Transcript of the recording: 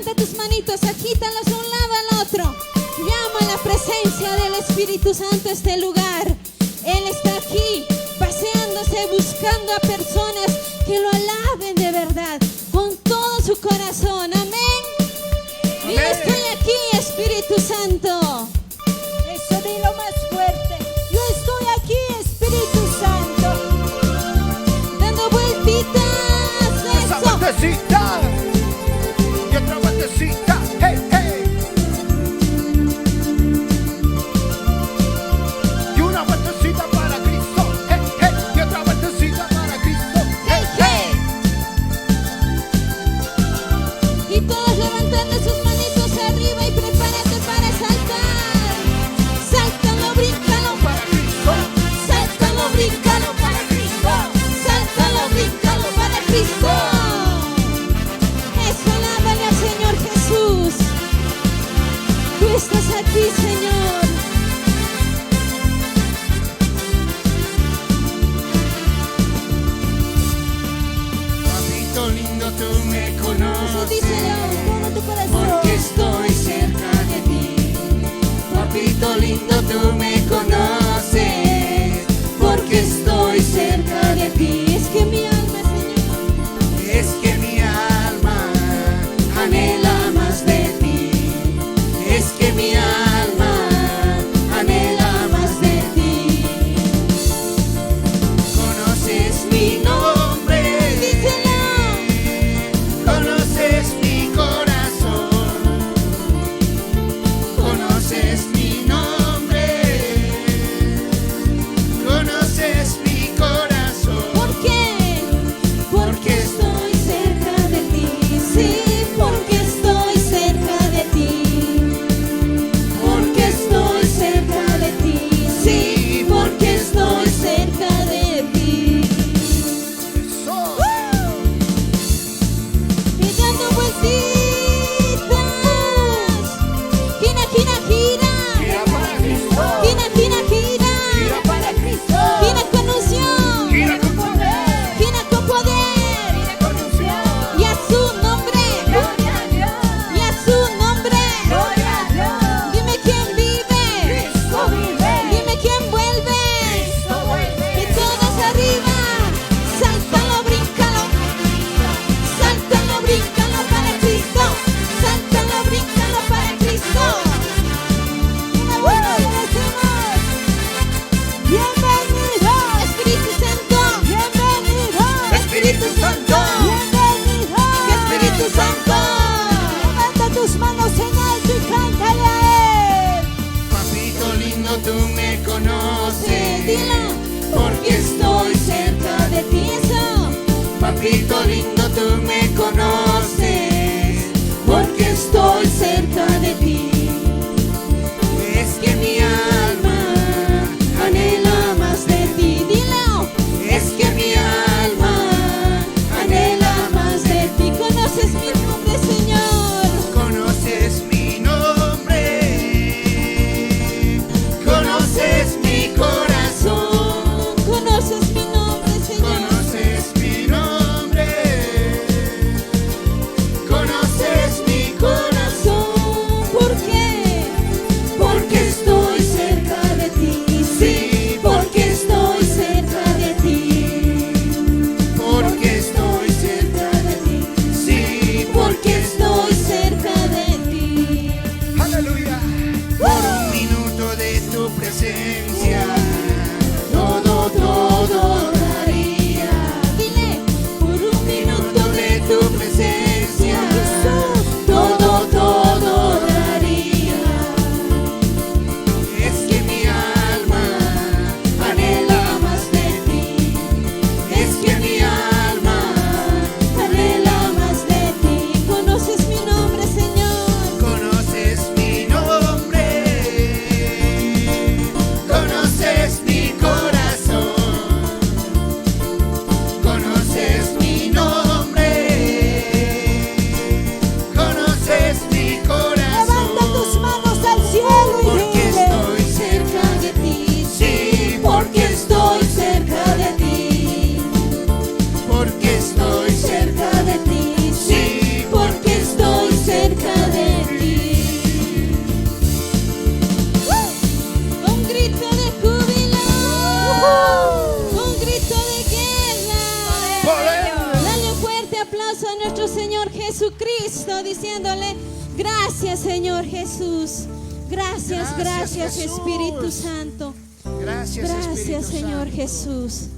levanta tus manitos, agítalas de un lado al otro. Llama la presencia del Espíritu Santo a este lugar. Él está aquí, paseándose, buscando a personas que lo alaben de verdad, con todo su corazón. Amén. Y yo estoy aquí, Espíritu Santo. Eso, dilo más fuerte. Yo estoy aquí, Espíritu Santo. Dando vueltitas. Esa Eso. vueltecita y otra vueltecita. Hey, hey. Y una vueltecita para Cristo. Hey, hey. Y otra vueltecita para Cristo. Hey, hey. Y todos levantando sus manitos arriba y prepárate para saltar. Sáltalo, bríncalo. Para Cristo. Sáltalo, bríncalo para Cristo. Sáltalo, bríncalo para Cristo. Eso, alábale al Señor Jesús. Tú estás aquí, Señor. Papito lindo, tú me Eso conoces. díselo con tu corazón. Porque estoy cerca de ti. Papito lindo, tú me conoces. Porque estoy cerca de ti. Es que mi alma, Señor, Es que mi alma anhela más de ti. Es que mi alma anhela más de ti. Conoces mi nombre. díselo. Conoces mi corazón. Conoces mi nombre. Conoces mi corazón. ¿Por qué? Porque estoy cerca de ti. Sí, porque estoy cerca de ti. Porque estoy cerca de ti. Sí, porque estoy cerca de ti. Eso. Y dando vueltitas. Gira, gira, gira. Gira para Cristo. Gira, gira, gira. Gira para Cristo. Gira con unción. Gira con poder. Gira con poder. Gira con unción. Y a su nombre. Gloria a Dios. Y a su nombre. Gloria a Dios. Dime quién vive. Cristo vive. Dime quién vuelve. Cristo vuelve. Y todos arriba. Sáltalo, bríncalo. Sáltalo, bríncalo para Cristo. Sáltalo, bríncalo para Cristo. Una buena y decimos. Bienvenido. Espíritu Santo. Bienvenido. Espíritu Santo. Bienvenido. Espíritu Santo. Levanta tus manos en alto y cántale a Él. Papito lindo, tú me conoces. Dilo. Porque estoy cerca de ti. Eso. Papito lindo, tú me conoces. Porque estoy cerca de ti. Es que mi alma anhela más de ti. Dilo. Es que mi alma anhela más de ti. Y conoces mi nombre, Señor. Conoces mi nombre. Conoces mi corazón. Conoces mi nombre, Señor. Conoces mi nombre. aplauso a nuestro Señor Jesucristo, diciéndole, gracias Señor Jesús. Gracias, Gracias, gracias Jesús. Espíritu Santo. Gracias, Espíritu Gracias Señor Santo. Jesús.